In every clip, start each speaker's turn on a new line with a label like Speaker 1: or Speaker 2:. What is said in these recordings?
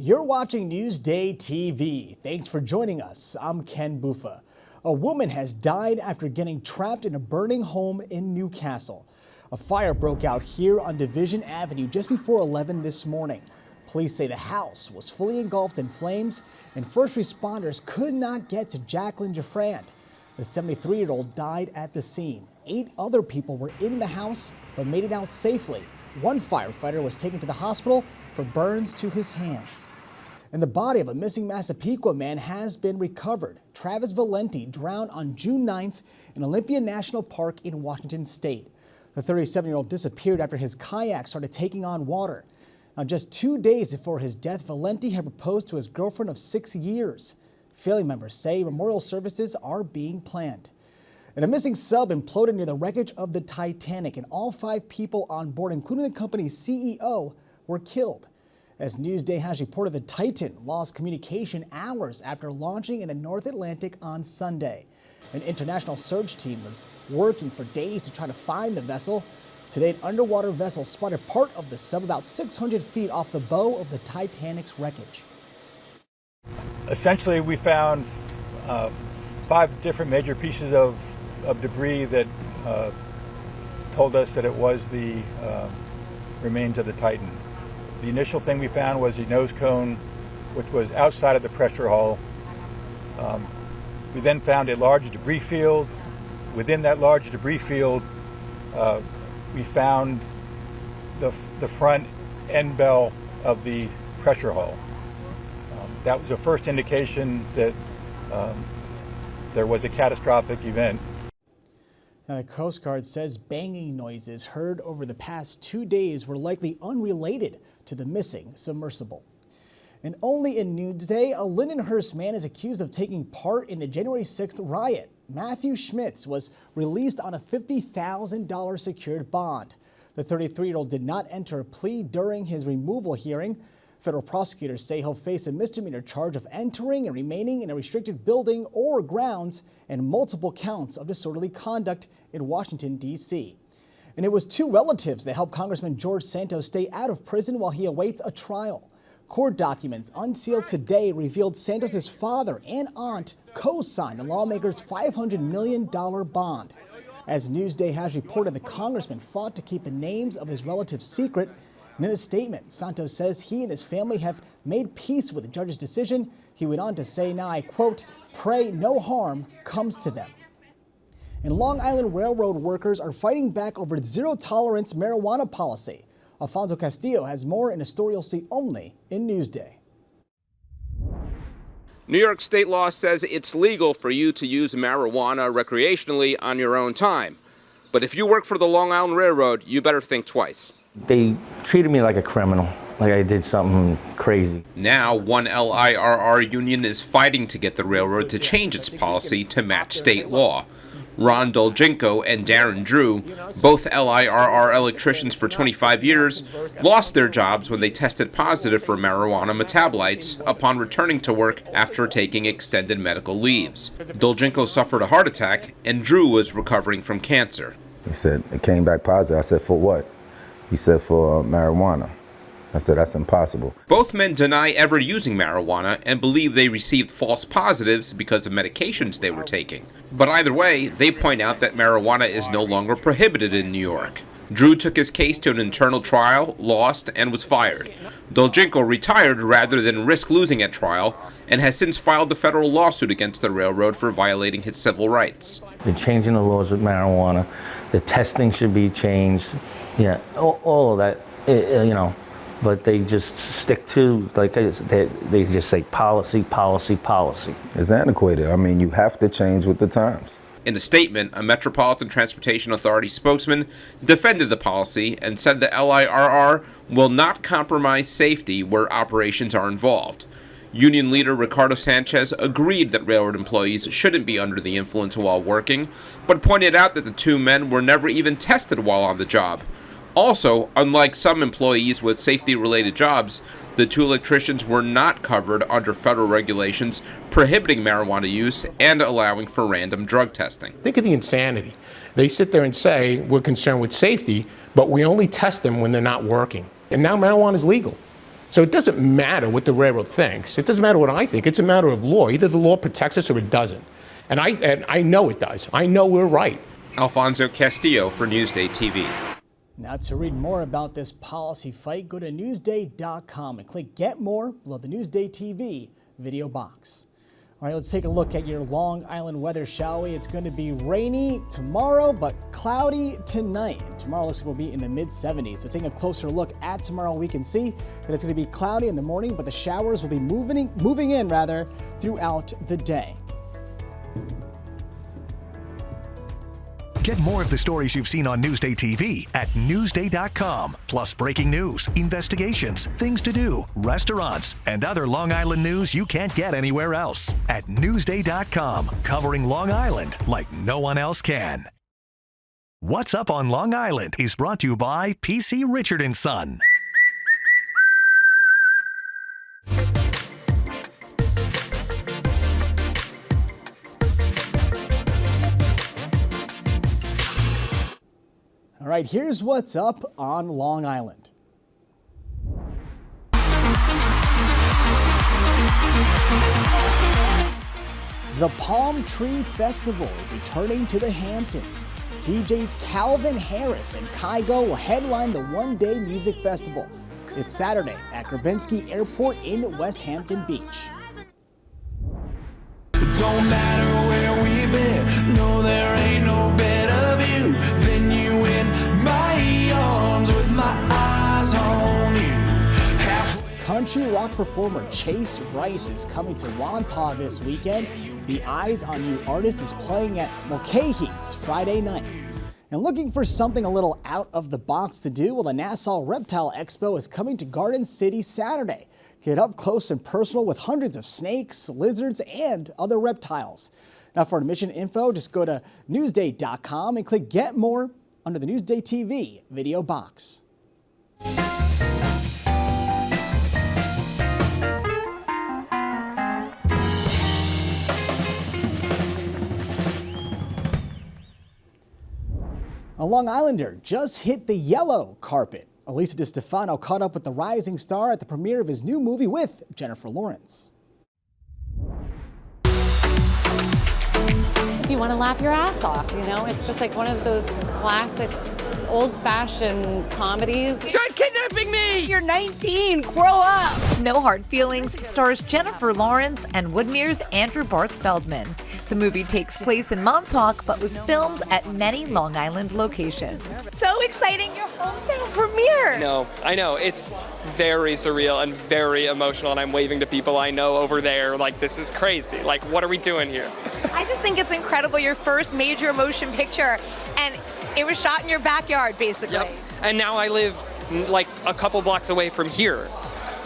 Speaker 1: You're watching Newsday TV. Thanks for joining us. I'm Ken Bufa. A woman has died after getting trapped in a burning home in Newcastle. A fire broke out here on Division Avenue just before 11 this morning. Police say the house was fully engulfed in flames and first responders could not get to Jacqueline Jeffrand. The 73-year-old died at the scene. 8 other people were in the house but made it out safely. One firefighter was taken to the hospital for burns to his hands. And the body of a missing Massapequa man has been recovered. Travis Valenti drowned on June 9th in Olympia National Park in Washington State. The 37-year-old disappeared after his kayak started taking on water. Now, just 2 days before his death, Valenti had proposed to his girlfriend of 6 years. Family members say memorial services are being planned. And a missing sub imploded near the wreckage of the Titanic, and all 5 people on board, including the company's CEO, were killed. As Newsday has reported, the Titan lost communication hours after launching in the North Atlantic on Sunday. An international search team was working for days to try to find the vessel. Today, an underwater vessel spotted part of the sub about 600 feet off the bow of the Titanic's wreckage.
Speaker 2: Essentially, we found 5 different major pieces of debris that told us that it was the remains of the Titan. The initial thing we found was the nose cone, which was outside of the pressure hull. We then found a large debris field. Within that large debris field, we found the front end bell of the pressure hull. That was the first indication that there was a catastrophic event.
Speaker 1: Now, the Coast Guard says banging noises heard over the past 2 days were likely unrelated to the missing submersible. And only in Newsday, a Lindenhurst man is accused of taking part in the January 6th riot. Matthew Schmitz was released on a $50,000 secured bond. The 33-year-old did not enter a plea during his removal hearing. Federal prosecutors say he'll face a misdemeanor charge of entering and remaining in a restricted building or grounds and multiple counts of disorderly conduct in Washington, D.C. And it was 2 relatives that helped Congressman George Santos stay out of prison while he awaits a trial. Court documents unsealed today revealed Santos' father and aunt co-signed the lawmaker's $500 million bond. As Newsday has reported, the congressman fought to keep the names of his relatives secret. And in a statement, Santos says he and his family have made peace with the judge's decision. He went on to say, now I quote, pray no harm comes to them. And Long Island Railroad workers are fighting back over its zero-tolerance marijuana policy. Alfonso Castillo has more in a story you'll see only in Newsday.
Speaker 3: New York state law says it's legal for you to use marijuana recreationally on your own time. But if you work for the Long Island Railroad, you better think twice.
Speaker 4: They treated me like a criminal, like I did something crazy.
Speaker 5: Now, one LIRR union is fighting to get the railroad to change its policy to match state law. Ron Dolgenko and Darren Drew, both LIRR electricians for 25 years, lost their jobs when they tested positive for marijuana metabolites upon returning to work after taking extended medical leaves. Dolgenko suffered a heart attack, and Drew was recovering from cancer.
Speaker 6: He said, it came back positive. I said, for what? He said, for marijuana. I said, that's impossible.
Speaker 5: Both men deny ever using marijuana and believe they received false positives because of medications they were taking. But either way, they point out that marijuana is no longer prohibited in New York. Drew took his case to an internal trial, lost, and was fired. Dolgenko retired rather than risk losing at trial and has since filed a federal lawsuit against the railroad for violating his civil rights.
Speaker 4: They're changing the laws with marijuana. The testing should be changed. Yeah, all of that, you know. But they just stick to, like they just say policy, policy, policy.
Speaker 6: It's antiquated. I mean, you have to change with the times.
Speaker 5: In a statement, a Metropolitan Transportation Authority spokesman defended the policy and said the LIRR will not compromise safety where operations are involved. Union leader Ricardo Sanchez agreed that railroad employees shouldn't be under the influence while working, but pointed out that the 2 men were never even tested while on the job. Also, unlike some employees with safety-related jobs, the 2 electricians were not covered under federal regulations prohibiting marijuana use and allowing for random drug testing.
Speaker 7: Think of the insanity. They sit there and say, we're concerned with safety, but we only test them when they're not working. And now marijuana is legal. So it doesn't matter what the railroad thinks. It doesn't matter what I think. It's a matter of law. Either the law protects us or it doesn't. And I know it does. I know we're right.
Speaker 5: Alfonso Castillo for NewsdayTV.
Speaker 1: Now, to read more about this policy fight, go to Newsday.com and click Get More below the Newsday TV video box. All right, let's take a look at your Long Island weather, shall we? It's going to be rainy tomorrow, but cloudy tonight. And tomorrow looks like we'll be in the mid-70s. So taking a closer look at tomorrow, we can see that it's going to be cloudy in the morning, but the showers will be moving in throughout the day.
Speaker 8: Get more of the stories you've seen on Newsday TV at Newsday.com. Plus breaking news, investigations, things to do, restaurants, and other Long Island news you can't get anywhere else. At Newsday.com, covering Long Island like no one else can. What's Up on Long Island is brought to you by PC Richard & Son.
Speaker 1: All right, here's what's up on Long Island. The Palm Tree Festival is returning to the Hamptons. DJs Calvin Harris and Kygo will headline the one-day music festival. It's Saturday at Grabinski Airport in West Hampton Beach.
Speaker 9: Don't matter where we've been, no, there ain't no better view than you in my arms with my eyes on you.
Speaker 1: Country rock performer Chase Rice is coming to Wantagh this weekend. The Eyes on You artist is playing at Mulcahy's Friday night. And looking for something a little out of the box to do, well, the Nassau Reptile Expo is coming to Garden City Saturday. Get up close and personal with hundreds of snakes, lizards, and other reptiles. Now, for admission info, just go to Newsday.com and click Get More under the Newsday TV video box. A Long Islander just hit the yellow carpet. Elisa DiStefano caught up with the rising star at the premiere of his new movie with Jennifer Lawrence.
Speaker 10: If you want to laugh your ass off, you know, it's just like one of those classic old-fashioned comedies.
Speaker 11: Try kidnapping me!
Speaker 12: You're 19, grow up! No Hard Feelings stars Jennifer Lawrence and Woodmere's Andrew Barth Feldman. The movie takes place in Montauk, but was filmed at many Long Island locations. So exciting, your hometown premiere!
Speaker 11: No, I know, it's very surreal and very emotional, and I'm waving to people I know over there, like, this is crazy. Like, what are we doing here?
Speaker 12: I just think it's incredible, your first major motion picture, and it was shot in your backyard, basically.
Speaker 11: Yep. And now I live like a couple blocks away from here.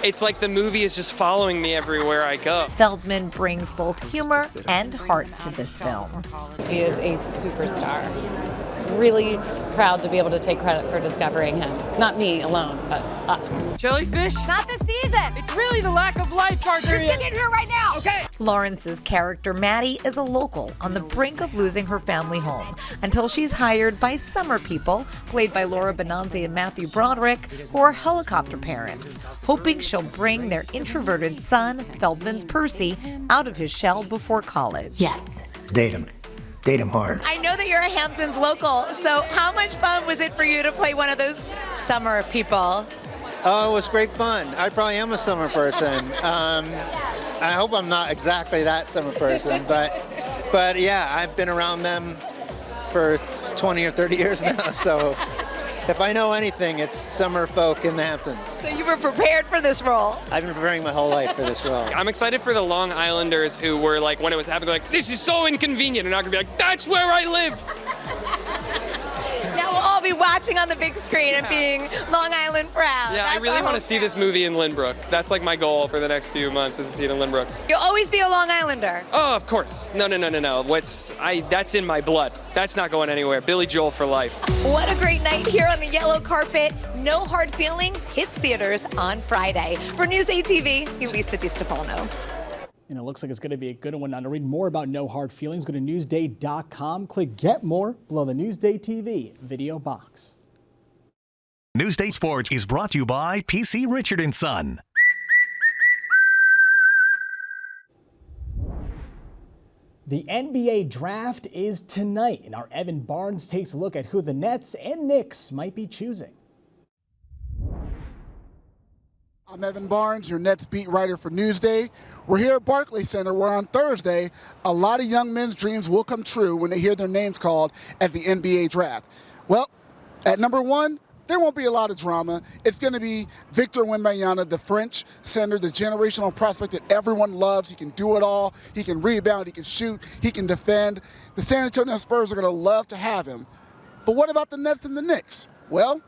Speaker 11: It's like the movie is just following me everywhere I go.
Speaker 12: Feldman brings both humor and heart to this film.
Speaker 10: He is a superstar. Really proud to be able to take credit for discovering him. Not me alone, but us.
Speaker 11: Jellyfish?
Speaker 12: Not this season!
Speaker 11: It's really the lack of lifeguards.
Speaker 12: You're sticking here right now!
Speaker 11: Okay.
Speaker 12: Lawrence's character, Maddie, is a local on the brink of losing her family home until she's hired by summer people, played by Laura Benanzi and Matthew Broderick, who are helicopter parents, hoping she'll bring their introverted son, Feldman's Percy, out of his shell before college.
Speaker 13: Yes. Date him. Date him hard.
Speaker 12: I know that you're a Hamptons local, so how much fun was it for you to play one of those summer people?
Speaker 14: Oh, it was great fun. I probably am a summer person. I hope I'm not exactly that summer person, but yeah, I've been around them for 20 or 30 years now, so if I know anything, it's summer folk in the Hamptons.
Speaker 12: So you were prepared for this role?
Speaker 14: I've been preparing my whole life for this role.
Speaker 11: I'm excited for the Long Islanders who were like, when it was happening, like, this is so inconvenient, and not gonna be like, that's where I live.
Speaker 12: Now we'll all be watching on the big screen and being Long Island proud.
Speaker 11: Yeah, I really want to see this movie in Lynbrook. That's like my goal for the next few months, is to see it in Lynbrook.
Speaker 12: You'll always be a Long Islander.
Speaker 11: Oh, of course. No. That's in my blood. That's not going anywhere. Billy Joel for life.
Speaker 12: What a great night here on the yellow carpet. No Hard Feelings hits theaters on Friday. For NewsdayTV, Elisa DiStefano.
Speaker 1: And it looks like it's going to be a good one. Now, to read more about No Hard Feelings, go to Newsday.com. Click Get More below the Newsday TV video box.
Speaker 8: Newsday Sports is brought to you by PC Richard & Son.
Speaker 1: The NBA draft is tonight, and our Evan Barnes takes a look at who the Nets and Knicks might be choosing.
Speaker 15: I'm Evan Barnes, your Nets beat writer for Newsday. We're here at Barclays Center, where on Thursday, a lot of young men's dreams will come true when they hear their names called at the NBA draft. Well, at number one, there won't be a lot of drama. It's going to be Victor Wembanyama, the French center, the generational prospect that everyone loves. He can do it all. He can rebound. He can shoot. He can defend. The San Antonio Spurs are going to love to have him. But what about the Nets and the Knicks? Well,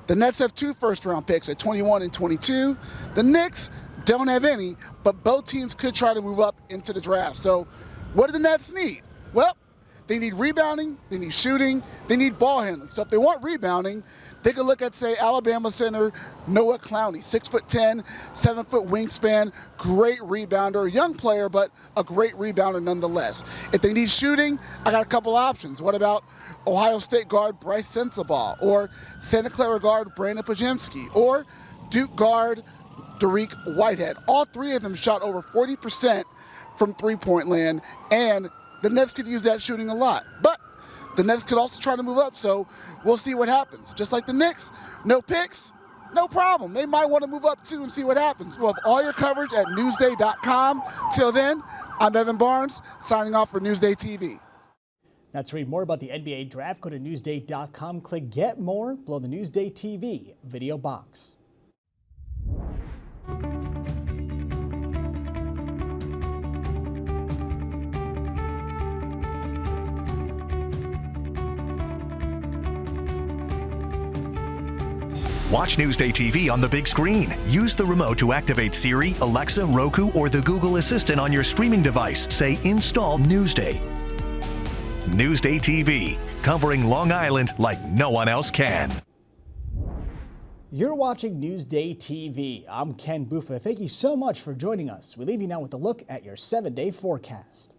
Speaker 15: the Nets have 2 first-round picks at 21 and 22. The Knicks don't have any, but both teams could try to move up into the draft. So what do the Nets need? Well, they need rebounding, they need shooting, they need ball handling. So if they want rebounding, they could look at, say, Alabama center Noah Clowney, 6'10", 7-foot wingspan, great rebounder, young player, but a great rebounder nonetheless. If they need shooting, I got a couple options. What about Ohio State guard Bryce Sensabaugh, or Santa Clara guard Brandon Pajemski, or Duke guard Dariq Whitehead? All 3 of them shot over 40% from three-point land, and the Nets could use that shooting a lot. But the Nets could also try to move up, so we'll see what happens. Just like the Knicks, no picks, no problem. They might want to move up too and see what happens. We'll have all your coverage at Newsday.com. Till then, I'm Evan Barnes, signing off for NewsdayTV.
Speaker 1: Now, to read more about the NBA draft, go to Newsday.com, click Get More below the NewsdayTV video box.
Speaker 8: Watch Newsday TV on the big screen. Use the remote to activate Siri, Alexa, Roku, or the Google Assistant on your streaming device. Say, install Newsday. Newsday TV, covering Long Island like no one else can.
Speaker 1: You're watching Newsday TV. I'm Ken Buffa. Thank you so much for joining us. We leave you now with a look at your 7-day forecast.